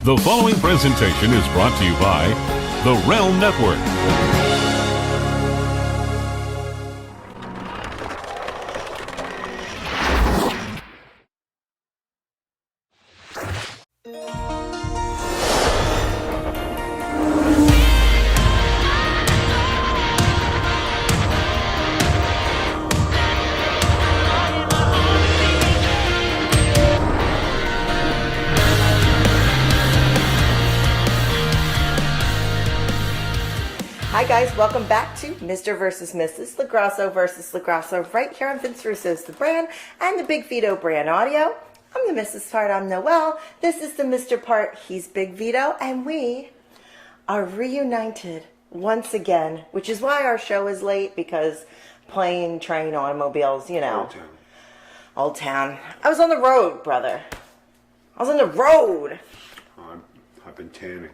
The following presentation is brought to you by the Realm Network. Hi guys, welcome back to Mr. vs. Mrs. LaGrasso vs. LaGrasso right here on Vince Russo's The Brand and the Big Vito Brand Audio. I'm the Mrs. part, I'm Noelle. This is the Mr. part, he's Big Vito, and we are reunited once again, which is why our show is late, because plane, train, automobiles, you know. Old town. I was on the road, brother. I was on the road. I've been tanning.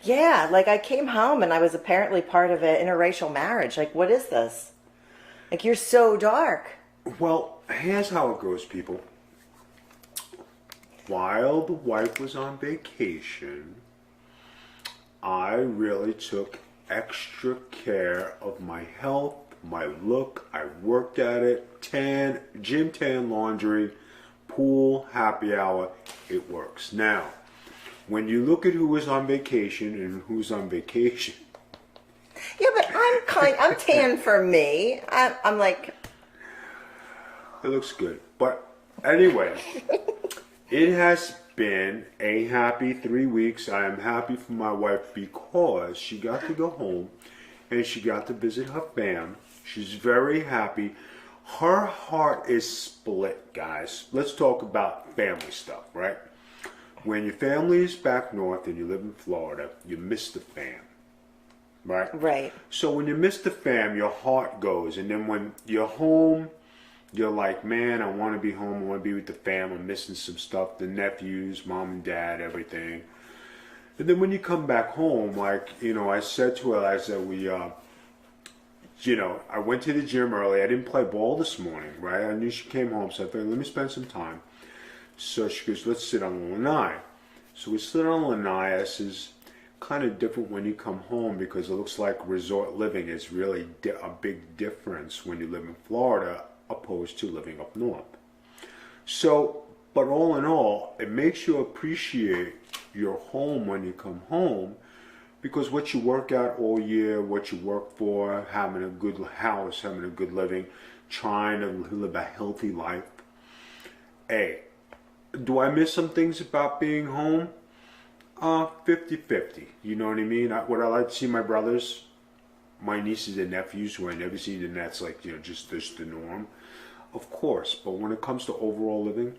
Yeah, like I came home and I was apparently part of an interracial marriage. Like, what is this? Like, you're so dark. Well, here's how it goes, people. While the wife was on vacation, I really took extra care of my health, my look. I worked at it. Gym, tan, laundry, pool, happy hour. It works. Now, when you look at who was on vacation and who's on vacation. Yeah, but I'm tan for me. I'm like. It looks good. But anyway, it has been a happy 3 weeks. I am happy for my wife because she got to go home and she got to visit her fam. She's very happy. Her heart is split, guys. Let's talk about family stuff, right? When your family is back north and you live in Florida, you miss the fam, right? Right. So when you miss the fam, your heart goes. And then when you're home, you're like, man, I want to be home. I want to be with the fam. I'm missing some stuff, the nephews, mom and dad, everything. And then when you come back home, like, I said to her, I said, I went to the gym early. I didn't play ball this morning, right? I knew she came home, so I thought, let me spend some time. So she goes, let's sit on the lanai. So we sit on the lanai. This is kind of different when you come home because it looks like resort living is really a big difference when you live in Florida opposed to living up north. So, but all in all, it makes you appreciate your home when you come home because what you work at all year, what you work for, having a good house, having a good living, trying to live a healthy life. Do I miss some things about being home? 50-50. You know what I mean? Would I like to see my brothers, my nieces and nephews who I never see, and that's like, just the norm? Of course. But when it comes to overall living,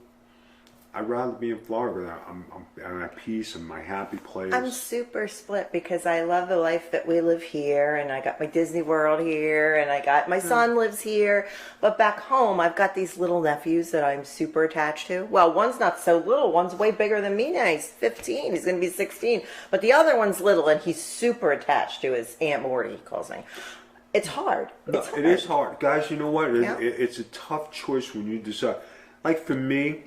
I'd rather be in Florida. I'm at peace. I'm my happy place. I'm super split because I love the life that we live here, and I got my Disney World here, and I got my son lives here. But back home, I've got these little nephews that I'm super attached to. Well, one's not so little. One's way bigger than me now. He's 15. He's going to be 16. But the other one's little, and he's super attached to his Aunt Morty, he calls me. It's hard. It's hard. It is hard. Guys, you know what? Yeah. It's a tough choice when you decide. Like for me,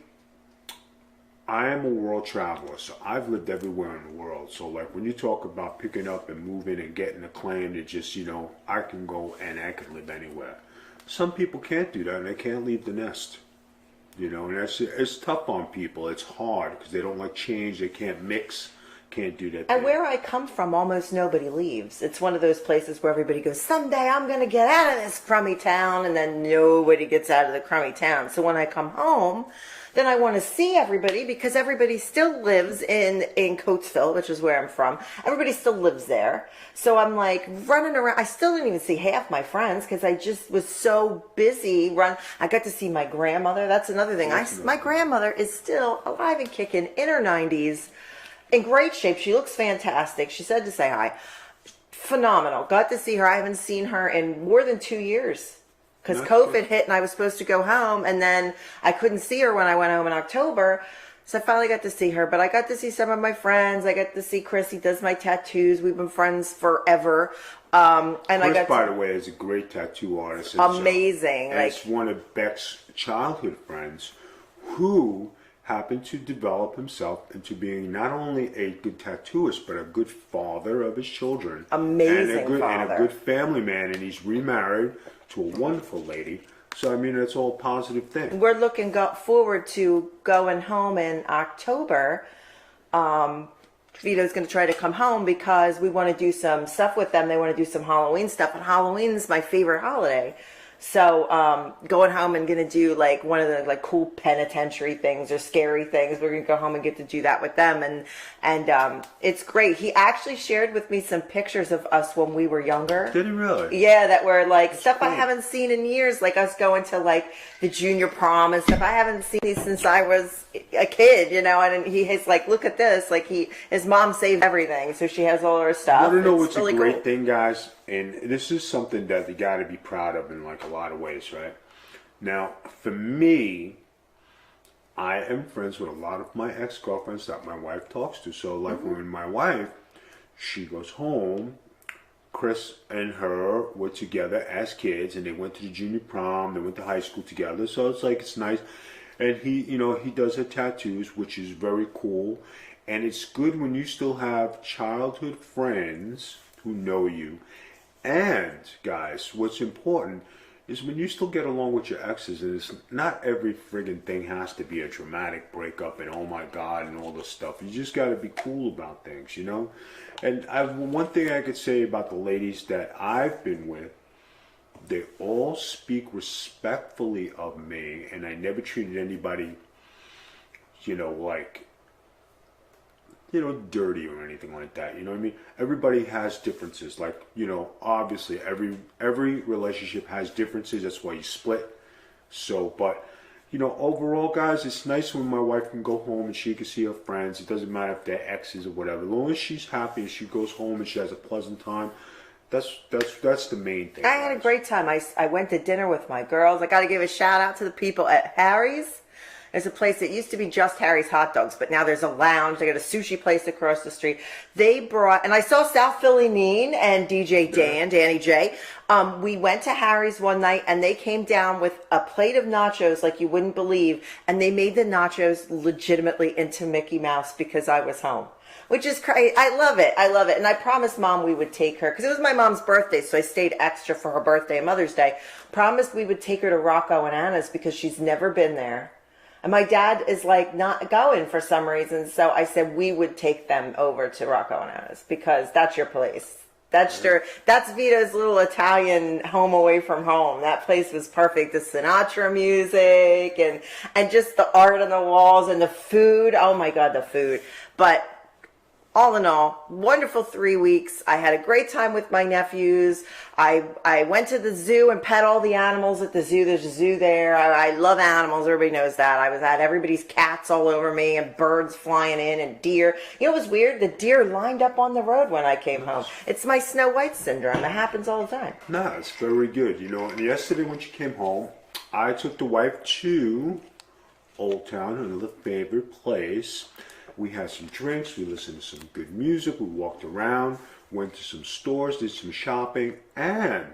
I am a world traveler, so I've lived everywhere in the world. So like when you talk about picking up and moving and getting a claim to just, I can go and I can live anywhere. Some people can't do that and they can't leave the nest. And it's tough on people. It's hard because they don't like change. They can't mix, can't do that. And where I come from, almost nobody leaves. It's one of those places where everybody goes, someday I'm going to get out of this crummy town, and then nobody gets out of the crummy town. So when I come home, then I want to see everybody because everybody still lives in Coatesville, which is where I'm from. Everybody still lives there. So I'm like running around. I still didn't even see half my friends because I just was so busy. I got to see my grandmother. That's another thing. My grandmother is still alive and kicking in her 90s. In great shape. She looks fantastic. She said to say hi. Phenomenal. Got to see her. I haven't seen her in more than 2 years. Because COVID hit and I was supposed to go home, and then I couldn't see her when I went home in October. So I finally got to see her. But I got to see some of my friends. I got to see Chris. He does my tattoos. We've been friends forever. And Chris, by the way, is a great tattoo artist. Amazing. And it's one of Beck's childhood friends who happened to develop himself into being not only a good tattooist, but a good father of his children. Amazing and father. a good family man, and he's remarried to a wonderful lady. So, I mean, it's all a positive thing. We're looking forward to going home in October. Vito's going to try to come home because we want to do some stuff with them. They want to do some Halloween stuff, and Halloween's my favorite holiday. So going home and going to do like one of the like cool penitentiary things or scary things. We're going to go home and get to do that with them, and it's great. He actually shared with me some pictures of us when we were younger. Did he really? Yeah, that were like That's stuff cool. I haven't seen in years, like us going to like the junior prom and stuff. I haven't seen these since I was a kid, you know. And he's like, look at this. Like his mom saved everything, so she has all her stuff. I want to know It's what's really a great cool. thing, guys, and this is something that you got to be proud of in like a lot of ways, right? Now, for me, I am friends with a lot of my ex-girlfriends that my wife talks to. So, like when my wife, she goes home, Chris and her were together as kids, and they went to the junior prom, they went to high school together. So it's like, it's nice. And he, you know, he does her tattoos, which is very cool. And it's good when you still have childhood friends who know you. And, guys, what's important is when you still get along with your exes, and it's not every friggin' thing has to be a dramatic breakup and oh my god and all this stuff. You just got to be cool about things, you know? And one thing I could say about the ladies that I've been with, they all speak respectfully of me, and I never treated anybody, you know, like, you know, dirty or anything like that. You know what I mean? Everybody has differences. Like, you know, obviously every relationship has differences. That's why you split. So, but, you know, overall, guys, it's nice when my wife can go home and she can see her friends. It doesn't matter if they're exes or whatever. As long as she's happy and she goes home and she has a pleasant time, that's the main thing. I had a great time. I went to dinner with my girls. I got to give a shout out to the people at Harry's. There's a place that used to be just Harry's Hot Dogs, but now there's a lounge. They got a sushi place across the street. They brought, and I saw South Philly Neen and DJ Dan, Danny J. We went to Harry's one night, and they came down with a plate of nachos like you wouldn't believe, and they made the nachos legitimately into Mickey Mouse because I was home. Which is crazy. I love it. I love it. And I promised Mom we would take her, because it was my mom's birthday, so I stayed extra for her birthday and Mother's Day. Promised we would take her to Rocco and Anna's because she's never been there. And my dad is like not going for some reason, so I said we would take them over to Rocco and Anna's because that's your place. That's Vito's little Italian home away from home. That place was perfect. The Sinatra music and just the art on the walls and the food. Oh my God, the food. But all in all, wonderful 3 weeks. I had a great time with my nephews. I went to the zoo and pet all the animals at the zoo. There's a zoo there. I love animals. Everybody knows that. I was at everybody's cats all over me and birds flying in and deer. You know what was weird? The deer lined up on the road when I came home. It's my Snow White syndrome. It happens all the time. No, it's very good. You know, and yesterday when she came home, I took the wife to Old Town, another favorite place. We had some drinks, we listened to some good music, we walked around, went to some stores, did some shopping, and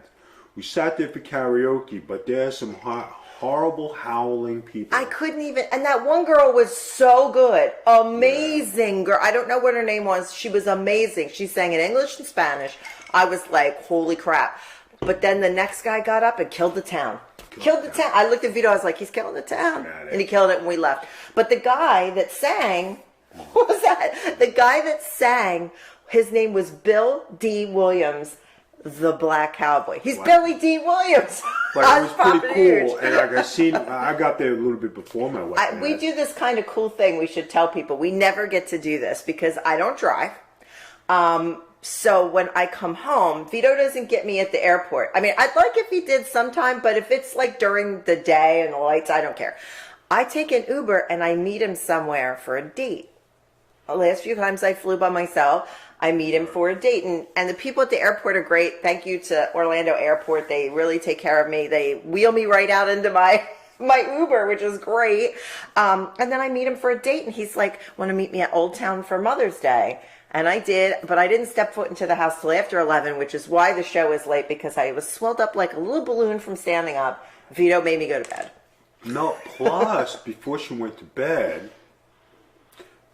we sat there for karaoke, but there's some horrible howling people. I couldn't even, and that one girl was so good. Amazing girl. I don't know what her name was. She was amazing. She sang in English and Spanish. I was like, holy crap. But then the next guy got up and killed the town. Killed the town. I looked at Vito, I was like, he's killing the town. And he killed it and we left. But the guy that sang, what was that? The guy that sang, his name was Bill D. Williams, the Black Cowboy. He's Wow. Billy D. Williams. But it was pretty cool, huge. and like I got there a little bit before my wife. We do this kind of cool thing. We should tell people. We never get to do this because I don't drive. So when I come home, Vito doesn't get me at the airport. I mean, I'd like if he did sometime, but if it's like during the day and the lights, I don't care. I take an Uber and I meet him somewhere for a date. The last few times I flew by myself, I meet him for a date. And the people at the airport are great. Thank you to Orlando Airport. They really take care of me. They wheel me right out into my Uber, which is great. And then I meet him for a date, and he's like, want to meet me at Old Town for Mother's Day? And I did, but I didn't step foot into the house till after 11, which is why the show is late, because I was swelled up like a little balloon from standing up. Vito made me go to bed. No, plus, before she went to bed,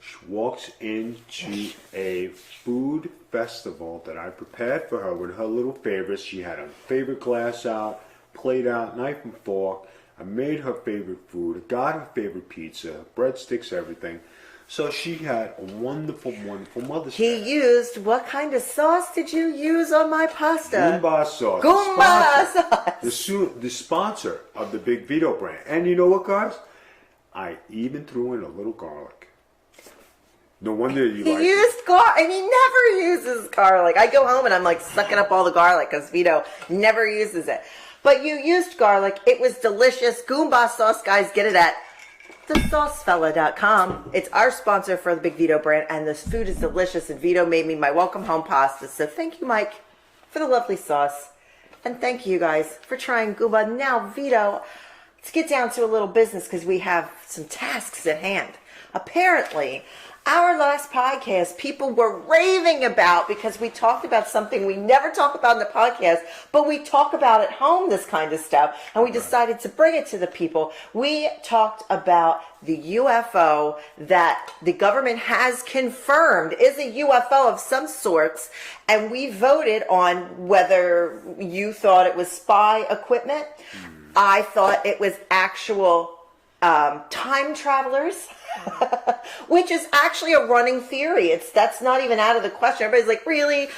She walks into a food festival that I prepared for her with her little favorites. She had her favorite glass out, plate out, knife and fork. I made her favorite food. I got her favorite pizza, breadsticks, everything. So she had a wonderful, wonderful Mother's Day. He used, what kind of sauce did you use on my pasta? Goomba sauce. Goomba sauce. The sponsor of the Big Vito brand. And you know what, guys? I even threw in a little garlic. No wonder you like it. He used garlic, and he never uses garlic. I go home and I'm like sucking up all the garlic because Vito never uses it. But you used garlic. It was delicious. Goomba sauce, guys, get it at thesaucefella.com. It's our sponsor for the Big Vito brand, and this food is delicious, and Vito made me my welcome home pasta. So thank you, Mike, for the lovely sauce. And thank you guys for trying Goomba. Now, Vito, let's get down to a little business because we have some tasks at hand. Apparently, our last podcast, people were raving about because we talked about something we never talk about in the podcast, but we talk about at home, this kind of stuff, and we decided to bring it to the people. We talked about the UFO that the government has confirmed is a UFO of some sorts, and we voted on whether you thought it was spy equipment. I thought it was actual time travelers. Which is actually a running theory. That's not even out of the question. Everybody's like, really?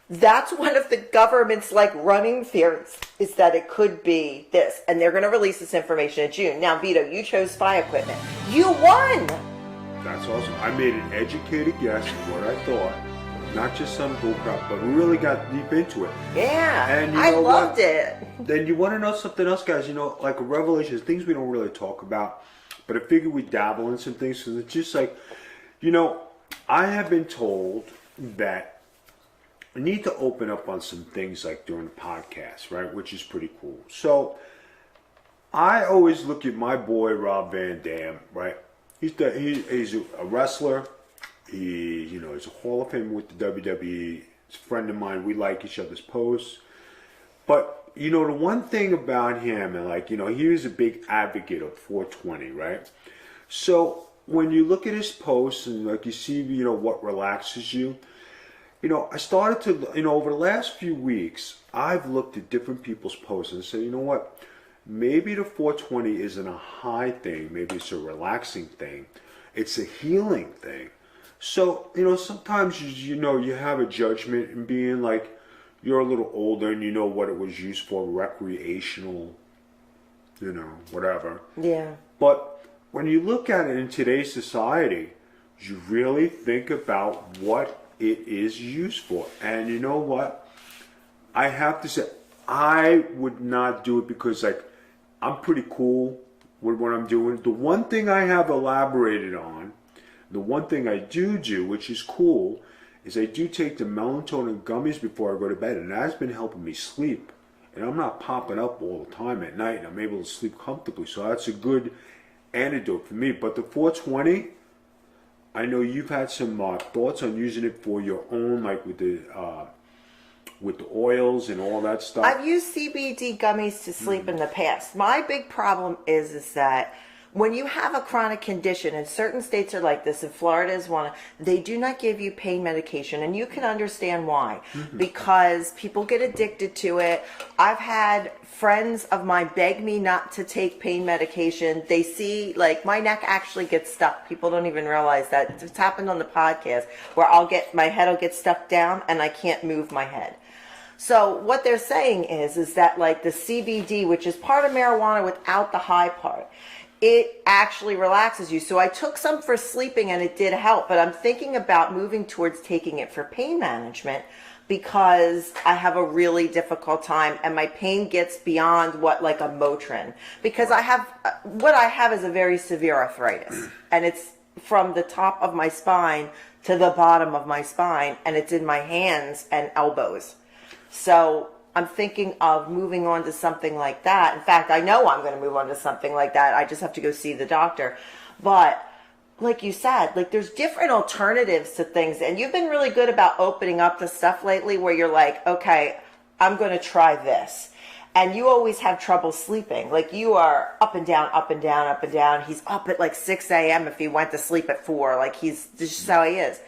That's one of the government's like running theories, is that it could be this. And they're going to release this information in June. Now, Vito, you chose spy equipment. You won! That's awesome. I made an educated guess of what I thought. Not just some bullcrap, but we really got deep into it. Yeah, and I loved it. Then you want to know something else, guys? You know, like revelations, things we don't really talk about. But I figured we'd dabble in some things because it's just like, you know, I have been told that I need to open up on some things like during the podcast, right? Which is pretty cool. So I always look at my boy Rob Van Dam, right? He's a wrestler. He's a Hall of Famer with the WWE. He's a friend of mine. We like each other's posts. But the one thing about him, and he was a big advocate of 420, right? So when you look at his posts and you see, what relaxes you, I started to, over the last few weeks, I've looked at different people's posts and said, you know what? Maybe the 420 isn't a high thing. Maybe it's a relaxing thing. It's a healing thing. So, sometimes, you have a judgment in being like, you're a little older and you know what it was used for, recreational, whatever. Yeah. But when you look at it in today's society, you really think about what it is used for. And you know what? I have to say, I would not do it because, I'm pretty cool with what I'm doing. The one thing I have elaborated on, the one thing I do, which is cool, is I do take the melatonin gummies before I go to bed, and that's been helping me sleep. And I'm not popping up all the time at night, and I'm able to sleep comfortably. So that's a good antidote for me. But the 420, I know you've had some thoughts on using it for your own, like with the oils and all that stuff. I've used CBD gummies to sleep in the past. My big problem is that when you have a chronic condition, and certain states are like this, and Florida is one, they do not give you pain medication, and you can understand why. Because people get addicted to it. I've had friends of mine beg me not to take pain medication. They see, my neck actually gets stuck. People don't even realize that. It's happened on the podcast, where my head will get stuck down, and I can't move my head. So what they're saying is that the CBD, which is part of marijuana without the high part, it actually relaxes you. So I took some for sleeping and it did help, but I'm thinking about moving towards taking it for pain management because I have a really difficult time and my pain gets beyond what a Motrin, because what I have is a very severe arthritis, and it's from the top of my spine to the bottom of my spine, and it's in my hands and elbows. So I'm thinking of moving on to something like that. In fact, I know I'm going to move on to something like that. I just have to go see the doctor. But like you said, there's different alternatives to things. And you've been really good about opening up to stuff lately where you're like, okay, I'm going to try this. And you always have trouble sleeping. Like you are up and down, up and down, up and down. He's up at like 6 a.m. if he went to sleep at 4. Like he's just how he is.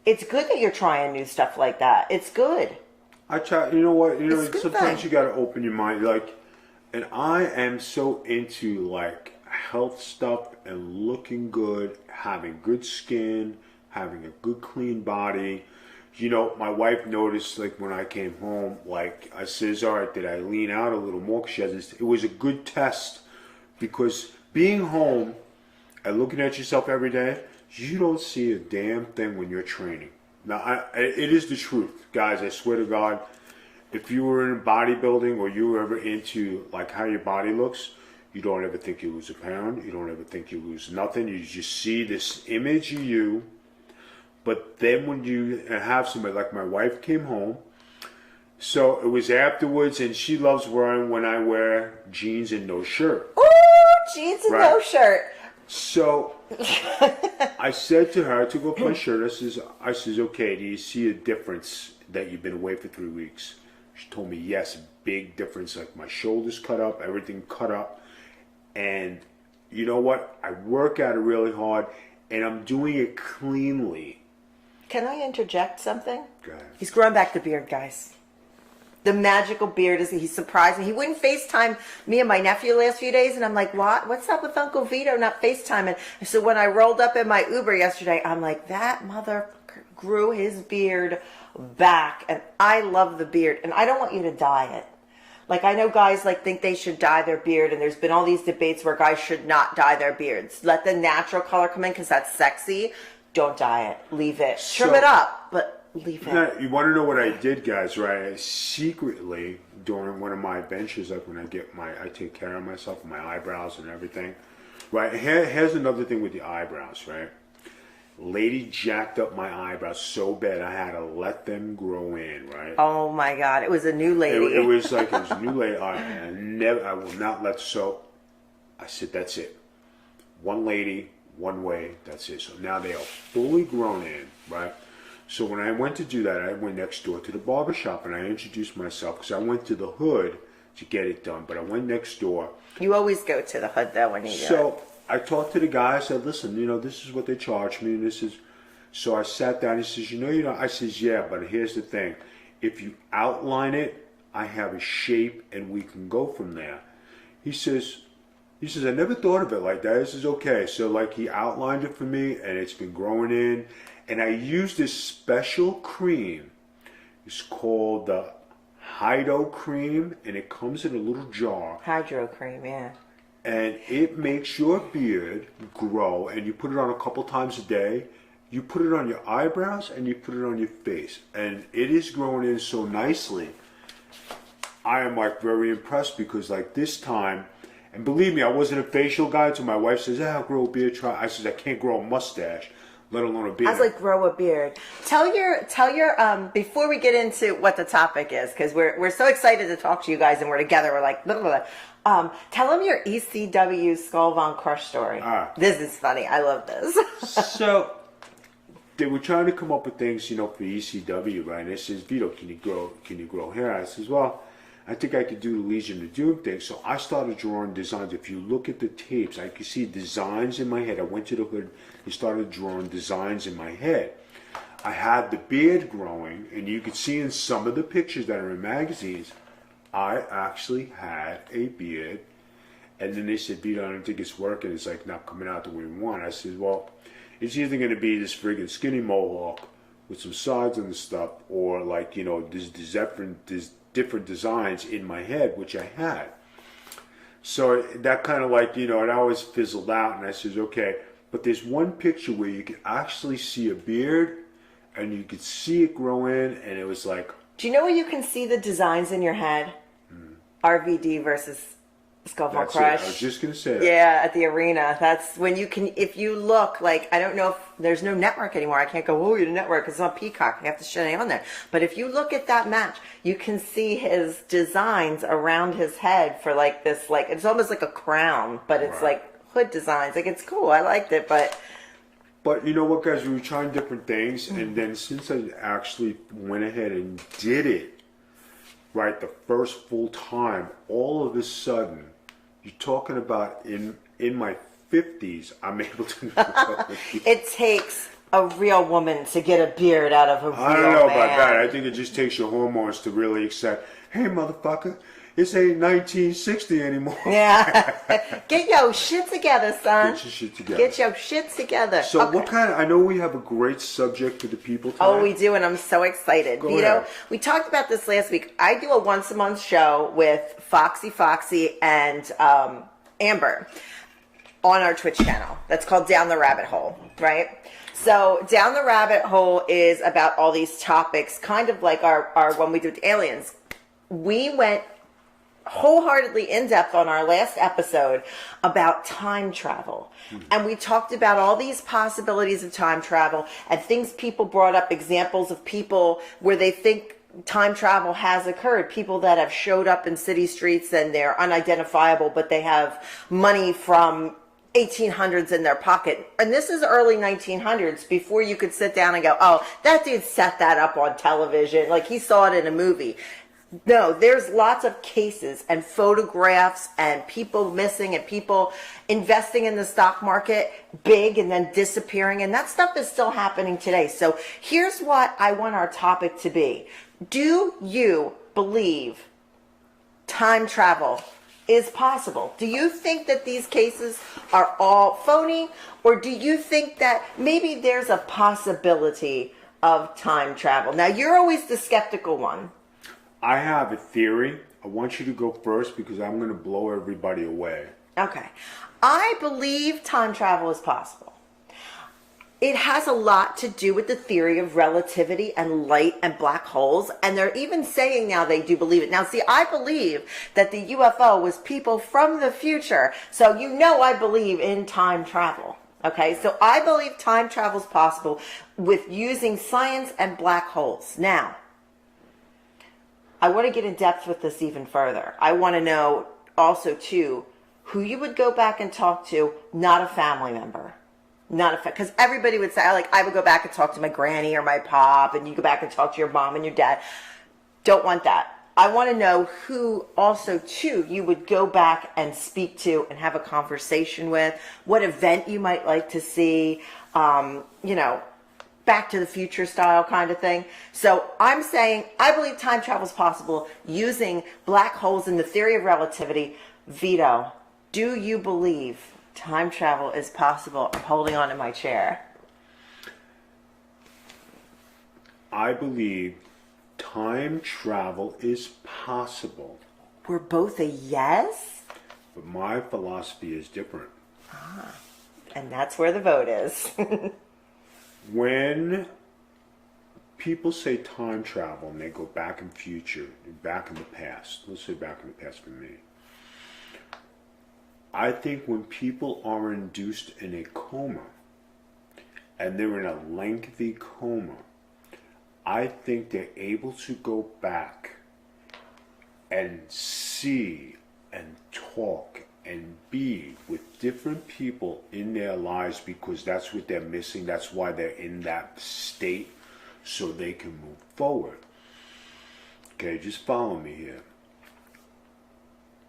It's good that you're trying new stuff like that. It's good. I try. You know what? You know, It's a good sometimes thing. you got to open your mind. Like, and I am so into like health stuff and looking good, having good skin, having a good clean body. You know, my wife noticed like when I came home, like I says, all right, did I lean out a little more? 'Cause she has this, it was a good test because being home and looking at yourself every day, you don't see a damn thing when you're training. Now, it is the truth, guys. I swear to God, if you were in bodybuilding or you were ever into like how your body looks, you don't ever think you lose a pound. You don't ever think you lose nothing. You just see this image of you. But then when you have somebody like my wife came home, so it was afterwards, and she loves wearing when I wear jeans and no shirt. Ooh, jeans and Right. no shirt. So I said to her, I took off my shirt. I says, okay, do you see a difference that you've been away for 3 weeks? She told me, yes, big difference. Like my shoulders cut up, everything cut up. And you know what? I work at it really hard, and I'm doing it cleanly. Can I interject something? Go ahead. He's growing back the beard, guys. The magical beard he's surprising. He wouldn't FaceTime me and my nephew the last few days, and I'm like, what? What's up with Uncle Vito not FaceTiming? And so when I rolled up in my Uber yesterday, I'm like, that motherfucker grew his beard back, and I love the beard, and I don't want you to dye it. Like I know guys like think they should dye their beard, and there's been all these debates where guys should not dye their beards. Let the natural color come in because that's sexy. Don't dye it. Leave it. Trim it up, but leave it. Now, you want to know what I did, guys, right? I secretly, during one of my adventures, like when I take care of myself, my eyebrows and everything, right? Here's another thing with the eyebrows, right? Lady jacked up my eyebrows so bad I had to let them grow in, right? Oh my God! It was a new lady. It was like it was a new lady. I will not let. So I said, that's it. One lady, one way. That's it. So now they are fully grown in, right? So when I went to do that, I went next door to the barber shop and I introduced myself because I went to the hood to get it done. But I went next door. You always go to the hood though when you do it. So I talked to the guy. I said, listen, you know, this is what they charge me. And this is. So I sat down. He says, you know. I says, yeah, but here's the thing. If you outline it, I have a shape and we can go from there. He says, I never thought of it like that. This is okay. So like he outlined it for me and it's been growing in. And I used this special cream. It's called the Vito cream and it comes in a little jar. Hydro cream, yeah. And it makes your beard grow and you put it on a couple times a day. You put it on your eyebrows and you put it on your face. And it is growing in so nicely. I am like very impressed because like this time, and believe me, I wasn't a facial guy until my wife says, I'll grow a beard. Try. I says, I can't grow a mustache, let alone a beard. I was like, grow a beard. Tell your before we get into what the topic is, because we're so excited to talk to you guys and we're together. We're like, blah, blah, blah. Tell them your ECW Skull Von Crush story. This is funny. I love this. So they were trying to come up with things, you know, for ECW, right? And they says, Vito, can you grow hair? I says, well, I think I could do the Legion of Doom thing. So I started drawing designs. If you look at the tapes, I could see designs in my head. I went to the hood and started drawing designs in my head. I had the beard growing, and you could see in some of the pictures that are in magazines, I actually had a beard. And then they said, Vito, I don't think it's working. It's like not coming out the way we want. I said, well, it's either going to be this friggin' skinny mohawk with some sides on the stuff, or like, you know, this different designs in my head, which I had. So that kind of like, you know, it always fizzled out, and I says, okay, but there's one picture where you can actually see a beard, and you could see it grow in, and it was like... Do you know where you can see the designs in your head? RVD versus Skull Von Crush. I was just going to say that. Yeah, at the arena. That's when you can, if you look, like, I don't know if there's no network anymore. I can't go, oh, you're a network. It's on Peacock. I have to shut it on there. But if you look at that match, you can see his designs around his head for like this, like, it's almost like a crown, but it's like hood designs. Like, it's cool. I liked it, but... But you know what, guys? We were trying different things, and then since I actually went ahead and did it, right, the first full time, all of a sudden, you're talking about in my 50s, I'm able to. It takes a real woman to get a beard out of a real man. I don't know about that. I think it just takes your hormones to really accept, hey, motherfucker, this ain't 1960 anymore. Yeah. Get your shit together, son. Get your shit together. Get your shit together. So Okay. what kind of, I know we have a great subject for the people tonight. Oh, we do, and I'm so excited. Go Vito, ahead. we talked about this last week. I do a once-a-month show with Foxy, and Amber on our Twitch channel. That's called Down the Rabbit Hole, right? So Down the Rabbit Hole is about all these topics, kind of like our one we did with aliens. We went wholeheartedly in depth on our last episode about time travel. And we talked about all these possibilities of time travel and things people brought up, examples of people where they think time travel has occurred. People that have showed up in city streets and they're unidentifiable, but they have money from 1800s in their pocket. And this is early 1900s, before you could sit down and go, oh, that dude set that up on television. Like he saw it in a movie. No, there's lots of cases and photographs and people missing and people investing in the stock market big and then disappearing. And that stuff is still happening today. So here's what I want our topic to be. Do you believe time travel is possible? Do you think that these cases are all phony? Or do you think that maybe there's a possibility of time travel? Now, you're always the skeptical one. I have a theory. I want you to go first because I'm going to blow everybody away. Okay. I believe time travel is possible. It has a lot to do with the theory of relativity and light and black holes. And they're even saying now they do believe it. Now, see, I believe that the UFO was people from the future. So you know I believe in time travel. Okay, so I believe time travel is possible with using science and black holes. Now, I want to get in depth with this even further. I want to know also, too, who you would go back and talk to, not a family member. Because everybody would say, like, I would go back and talk to my granny or my pop, and you go back and talk to your mom and your dad. Don't want that. I want to know who also, too, you would go back and speak to and have a conversation with, what event you might like to see, Back to the Future style kind of thing. So I'm saying I believe time travel is possible using black holes in the theory of relativity. Vito, do you believe time travel is possible? I'm holding on to my chair. I believe time travel is possible. We're both a yes? But my philosophy is different. And that's where the vote is. When people say time travel and they go back in future, back in the past, let's say back in the past for me, I think when people are induced in a coma and they're in a lengthy coma, I think they're able to go back and see and talk and be with different people in their lives because that's what they're missing. That's why they're in that state, so they can move forward. Okay, just follow me here.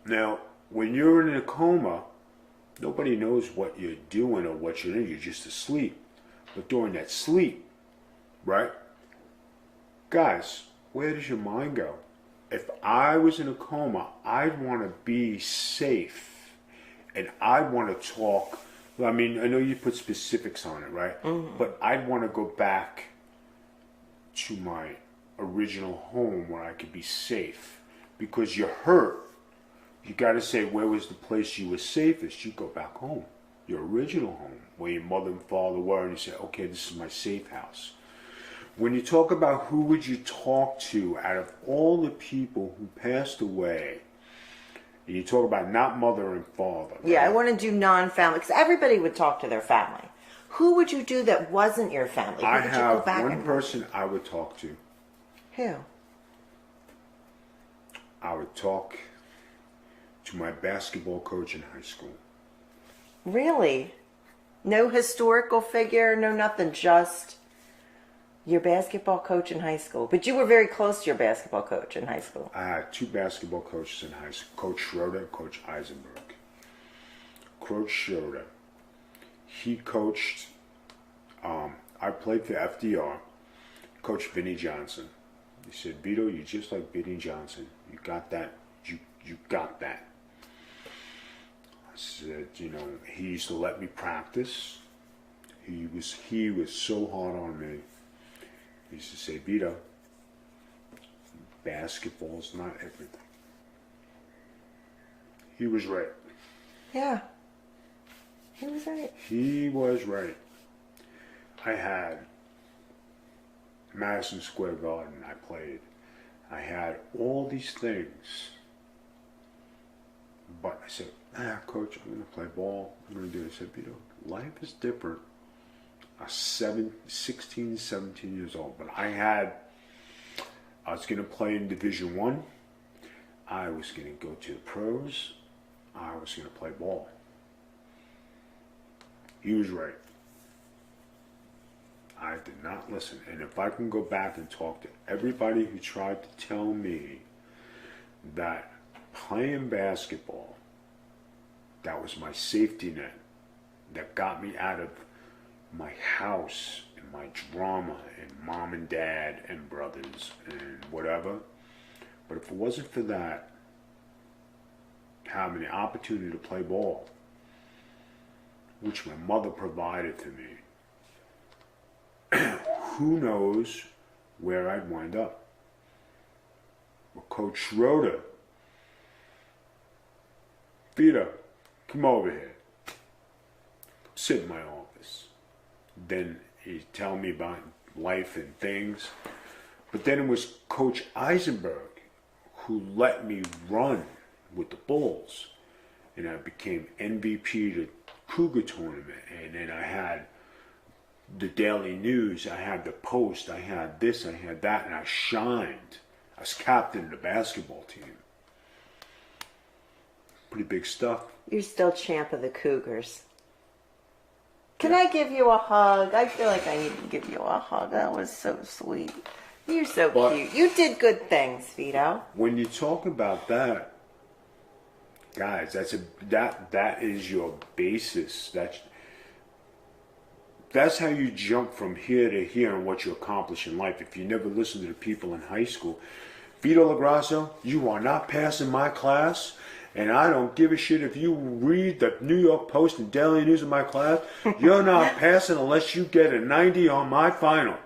Now, when you're in a coma, nobody knows what you're doing or what you're doing. You're just asleep. But during that sleep, right? Guys, where does your mind go? If I was in a coma, I'd want to be safe. And I'd want to talk. I mean, I know you put specifics on it, right? Mm-hmm. But I'd want to go back to my original home where I could be safe. Because you're hurt. You got to say, where was the place you were safest? You go back home. Your original home. Where your mother and father were. And you say, okay, this is my safe house. When you talk about who would you talk to out of all the people who passed away, and you talk about not mother and father. Right? Yeah, I want to do non-family, because everybody would talk to their family. Who would you do that wasn't your family? I have one person I would talk to. Who? I would talk to my basketball coach in high school. Really? No historical figure, no nothing, just Your basketball coach in high school. But you were very close to your basketball coach in high school. I had two basketball coaches in high school, Coach Schroeder and Coach Eisenberg. Coach Schroeder, he coached, I played for FDR, Coach Vinny Johnson. He said, Vito, you're just like Vinny Johnson. You got that. You got that. I said, you know, he used to let me practice. He was so hard on me. He used to say, Vito, basketball's not everything. He was right. Yeah. He was right. He was right. I had Madison Square Garden, I played. I had all these things. But I said, Coach, I'm going to play ball. I'm going to do it. I said, Vito, life is different. I was 16, 17 years old. But I was going to play in Division One. I was going to go to the pros. I was going to play ball. He was right. I did not listen. And if I can go back and talk to everybody who tried to tell me that playing basketball, that was my safety net, that got me out of my house and my drama and mom and dad and brothers and whatever. But if it wasn't for that, having the opportunity to play ball, which my mother provided to me, who knows where I'd wind up. Well, Coach Schroeder, Vito, come over here. Sit in my office. Then he'd tell me about life and things. But then it was Coach Eisenberg who let me run with the Bulls. And I became MVP to Cougar tournament. And then I had the Daily News, I had the Post, I had this, I had that, and I shined. I was captain of the basketball team. Pretty big stuff. You're still champ of the Cougars. Can I give you a hug? I feel like I need to give you a hug. That was so sweet. You're so cute. You did good things, Vito. When you talk about that, guys, that is your basis. That's how you jump from here to here and what you accomplish in life. If you never listen to the people in high school, Vito LaGrasso, you are not passing my class, and I don't give a shit if you read the New York Post and Daily News in my class. You're not passing unless you get a 90 on my final.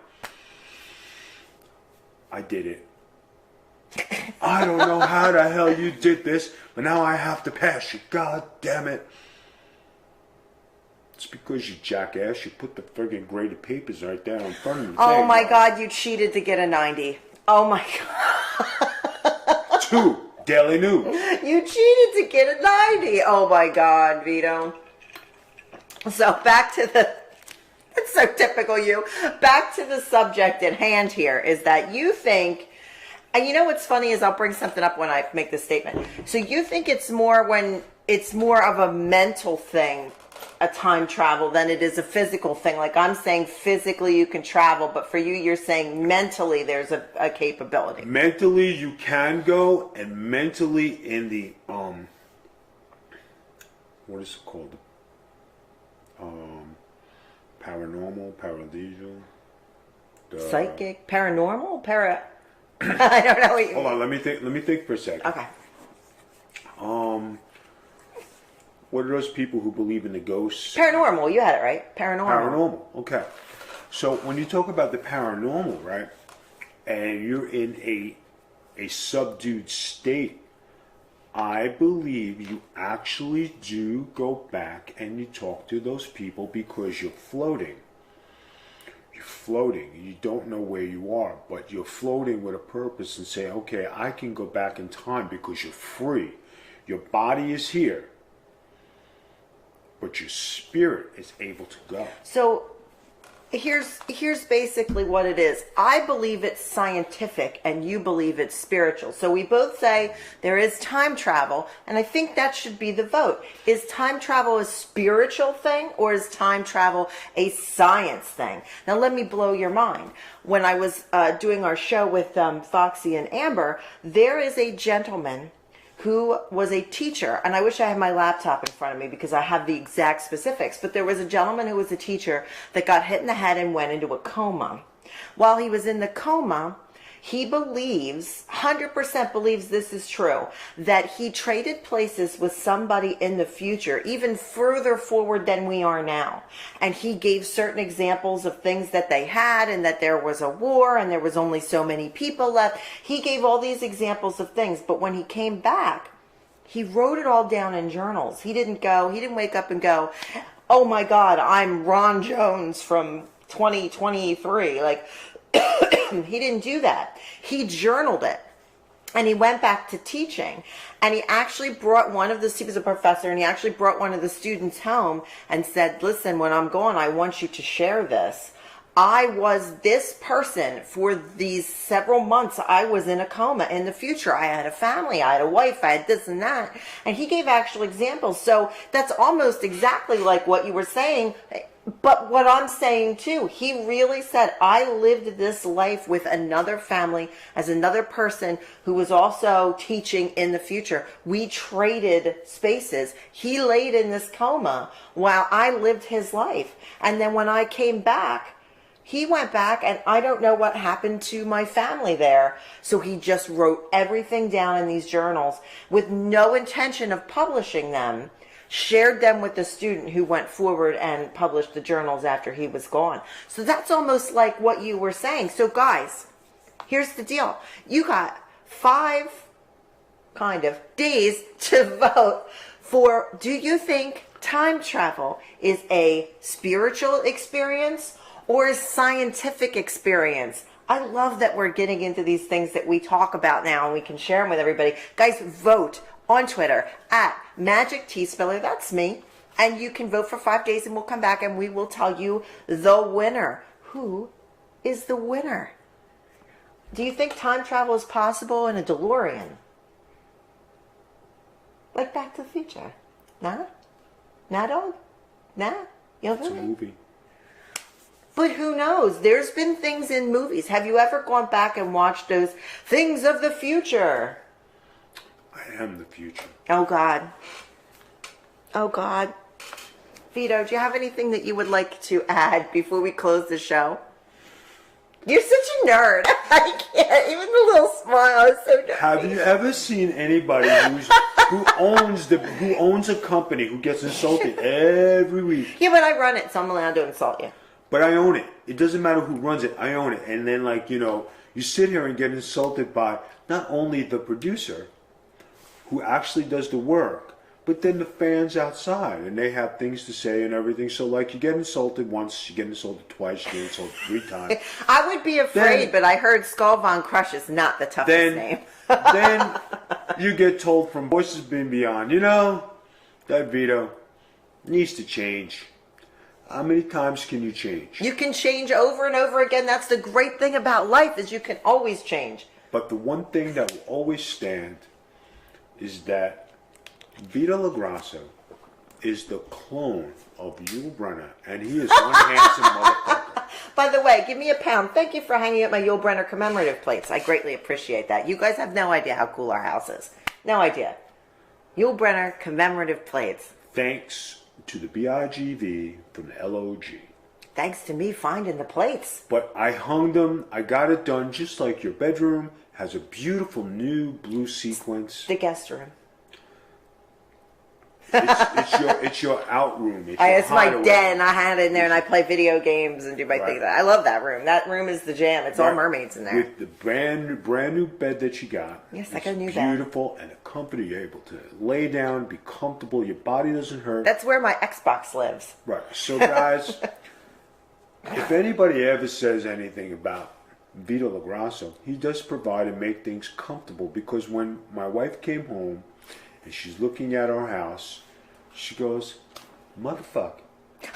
I did it. I don't know how the hell you did this, but now I have to pass you. God damn it. It's because you jackass, you put the friggin' graded papers right there in front of me. Oh my God, you cheated to get a 90. Oh my God. 2, Daily News. You cheated to get a 90. Oh my God, Vito. So back to the, that's so typical you. Back to the subject at hand here is that you think, and you know what's funny is I'll bring something up when I make this statement. So you think it's more when it's more of a mental thing, a time travel, than it is a physical thing. Like I'm saying physically you can travel, but for you, you're saying mentally there's a capability. Mentally you can go, and mentally in the, what is it called? Paranormal, paralegal. Psychic, paranormal, I don't know what you Hold on, let me think for a second. Okay. What are those people who believe in the ghosts? Paranormal, you had it right. Paranormal, okay. So when you talk about the paranormal, right, and you're in a subdued state, I believe you actually do go back and you talk to those people because you're floating. You're floating. You don't know where you are, but you're floating with a purpose and say, okay, I can go back in time because you're free. Your body is here, but your spirit is able to go. So here's basically what it is. I believe it's scientific and you believe it's spiritual. So we both say there is time travel, and I think that should be the vote. Is time travel a spiritual thing or is time travel a science thing? Now let me blow your mind. When I was doing our show with Foxy and Amber, there is a gentleman who was a teacher, and I wish I had my laptop in front of me because I have the exact specifics, but there was a gentleman who was a teacher that got hit in the head and went into a coma. While he was in the coma, he believes, 100% believes this is true, that he traded places with somebody in the future, even further forward than we are now. And he gave certain examples of things that they had, and that there was a war and there was only so many people left. He gave all these examples of things, but when he came back, he wrote it all down in journals. He didn't wake up and go, oh my God, I'm Ron Jones from 2023. Like, he didn't do that. He journaled it. And he went back to teaching. And he actually brought he was a professor, and he actually brought one of the students home and said, listen, when I'm gone, I want you to share this. I was this person for these several months. I was in a coma. In the future, I had a family, I had a wife, I had this and that. And he gave actual examples. So that's almost exactly like what you were saying. But what I'm saying too, he really said, I lived this life with another family as another person who was also teaching in the future. We traded spaces. He laid in this coma while I lived his life. And then when I came back, he went back, and I don't know what happened to my family there. So he just wrote everything down in these journals with no intention of publishing them, shared them with the student who went forward and published the journals after he was gone. So that's almost like what you were saying. So guys, here's the deal. You got 5 days to vote for, do you think time travel is a spiritual experience or a scientific experience? I love that we're getting into these things that we talk about now and we can share them with everybody. Guys, vote on Twitter at Magic Tea Spiller. That's me. And you can vote for 5 days, and we'll come back and we will tell you the winner. Who is the winner? Do you think time travel is possible in a DeLorean? Like Back to the Future? Nah? Nah, dog? Nah? You don't It's a think? movie. But who knows? There's been things in movies. Have you ever gone back and watched those things of the future? I am the future. Oh, God. Oh, God. Vito, do you have anything that you would like to add before we close the show? You're such a nerd. I can't. Even the little smile is so nerdy. Have you ever seen anybody who owns a company who gets insulted every week? Yeah, but I run it, so I'm allowed to insult you. But I own it. It doesn't matter who runs it. I own it. And then, you sit here and get insulted by not only the producer, who actually does the work, but then the fans outside, and they have things to say and everything. So, you get insulted once, you get insulted twice, you get insulted 3 times. I would be afraid, but I heard Skull Von Crush is not the toughest name. Then you get told from voices beyond, that Vito needs to change. How many times can you change? You can change over and over again. That's the great thing about life, is you can always change. But the one thing that will always stand is that Vito LaGrasso is the clone of Yul Brynner, and he is one handsome motherfucker. By the way, give me a pound. Thank you for hanging up my Yul Brynner commemorative plates. I greatly appreciate that. You guys have no idea how cool our house is. No idea. Yul Brynner commemorative plates. Thanks to the BIGV from the LOG. Thanks to me finding the plates. But I hung them. I got it done just like your bedroom. Has a beautiful new blue sequence. The guest room. It's your out room. It's my den. I had it in there, and I play video games and do my things. I love that room. That room is the jam. It's all mermaids in there. With the brand new bed that you got. Yes, I got a new bed. Beautiful, and a comforter. You're able to lay down, be comfortable. Your body doesn't hurt. That's where my Xbox lives. Right. So, guys, if anybody ever says anything about Vito LaGrasso, he does provide and make things comfortable, because when my wife came home and she's looking at our house, she goes, motherfucker,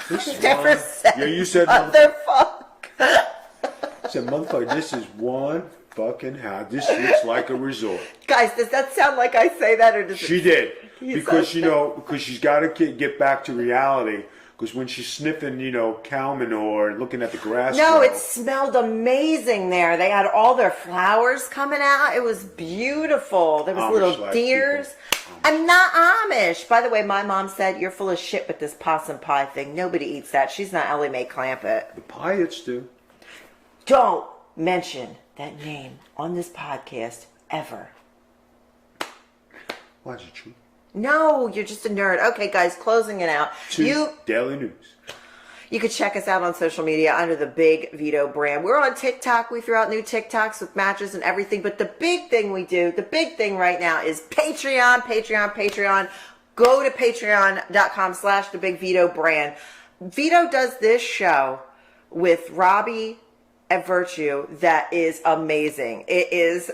This is Never one. said Yeah, you said motherfucker. I said, motherfucker, this is one fucking house. This looks like a resort. Guys, does that sound like I say that, or does She it? did. You Because, said because she's got to get back to reality. Because when she's sniffing, cow manure and looking at the grass. No, grow, it smelled amazing there. They had all their flowers coming out. It was beautiful. There was Amish little like deers. people. I'm not Amish. By the way, my mom said, you're full of shit with this possum pie thing. Nobody eats that. She's not Ellie Mae Clampett. The Pyatt's do. Don't mention that name on this podcast ever. Why is it true? No, you're just a nerd. Okay, guys, closing it out. Daily News. You can check us out on social media under the Big Vito brand. We're on TikTok. We throw out new TikToks with matches and everything. But the big thing we do, the big thing right now is Patreon. Go to patreon.com/the Big Vito brand. Vito does this show with Robbie at Virtue that is amazing. It is,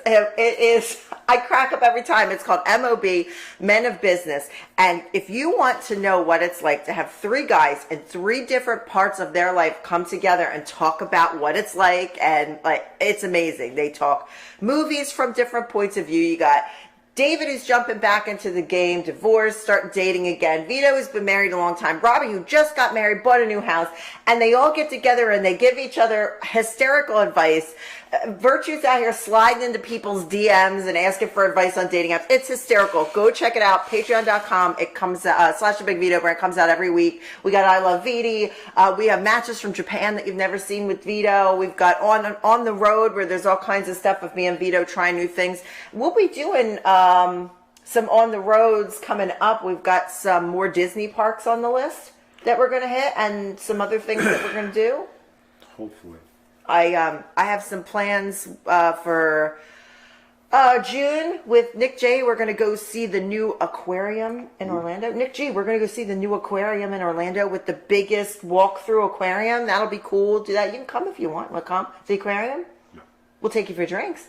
I crack up every time. It's called MOB, Men of Business. And if you want to know what it's like to have three guys in three different parts of their life come together and talk about what it's like, and it's amazing. They talk movies from different points of view. You got David is jumping back into the game, divorced, starting dating again. Vito has been married a long time. Robbie, who just got married, bought a new house. And they all get together and they give each other hysterical advice. Virtue's out here sliding into people's DMs and asking for advice on dating apps. It's hysterical. Go check it out. Patreon.com. It comes / the Big Vito brand. Comes out every week. We got I Love Viti. We have matches from Japan that you've never seen with Vito. We've got on the road where there's all kinds of stuff with me and Vito trying new things. We'll be doing some on the roads coming up. We've got some more Disney parks on the list that we're going to hit, and some other things that we're going to do. Hopefully. I have some plans for June with Nick J. We're going to go see the new aquarium in Orlando. Nick G, we're going to go see the new aquarium in Orlando with the biggest walk-through aquarium. That'll be cool. Do that. You can come if you want. Want to come to the aquarium? No. We'll take you for drinks.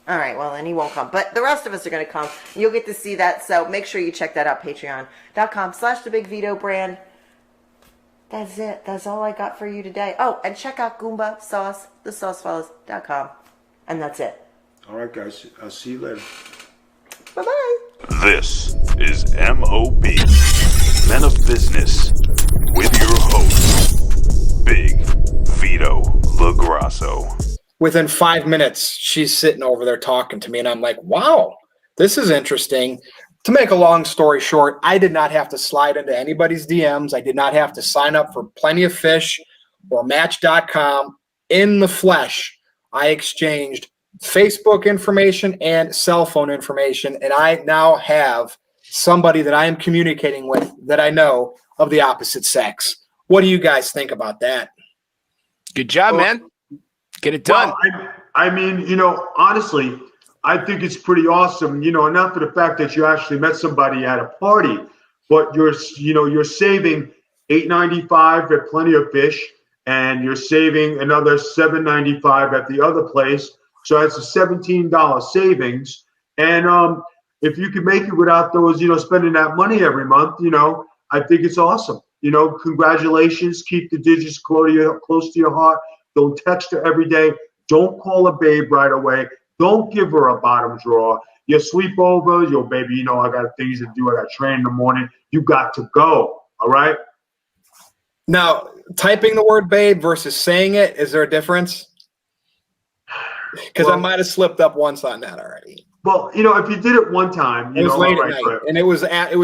All right, well, then he won't come. But the rest of us are going to come. You'll get to see that. So make sure you check that out, patreon.com/the Big Vito brand. That's it. That's all I got for you today. Oh, and check out Goomba Sauce, thesaucefellas.com. And that's it. All right, guys. I'll see you later. Bye-bye. This is MOB, Men of Business, with your host, Big Vito LaGrasso. Within 5 minutes, she's sitting over there talking to me, and I'm like, wow, this is interesting. To make a long story short, I did not have to slide into anybody's DMs. I did not have to sign up for Plenty of Fish or Match.com. In the flesh, I exchanged Facebook information and cell phone information, and I now have somebody that I am communicating with that I know of the opposite sex. What do you guys think about that? Good job, man. Get it done. Well, I mean, honestly, I think it's pretty awesome, not for the fact that you actually met somebody at a party, but you're saving $8.95 at Plenty of Fish, and you're saving another $7.95 at the other place. So that's a $17 savings. And if you can make it without those, spending that money every month, I think it's awesome. Congratulations. Keep the digits close to your heart. Don't text her every day. Don't call a babe right away. Don't give her a bottom drawer. You sleep over, baby, I got things to do. I got train in the morning. You got to go. All right? Now, typing the word babe versus saying it, is there a difference? Because I might have slipped up once on that already. Well, if you did it one time, it was late at night, and it was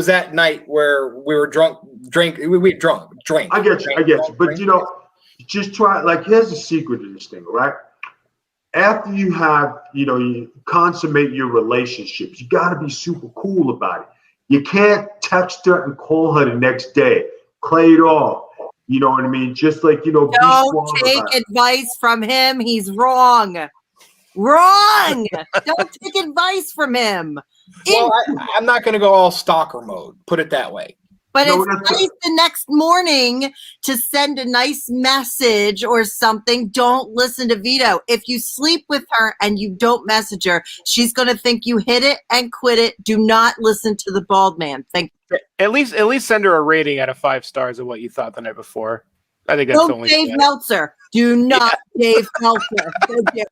at night where we were drunk. Drink. I get you. But just try. Like, here's the secret to this thing, all right? After you have, you consummate your relationships, you got to be super cool about it. You can't text her and call her the next day. Play it off. You know what I mean? Just like, Don't take advice from him. He's wrong. Wrong. Don't take advice from him. Well, I'm not going to go all stalker mode. Put it that way. But it's nice the next morning to send a nice message or something. Don't listen to Vito. If you sleep with her and you don't message her, she's going to think you hit it and quit it. Do not listen to the bald man. At least send her a rating out of 5 stars of what you thought the night before. I think that's the Don't only Dave thing. Meltzer. Do not Dave Meltzer. Thank you.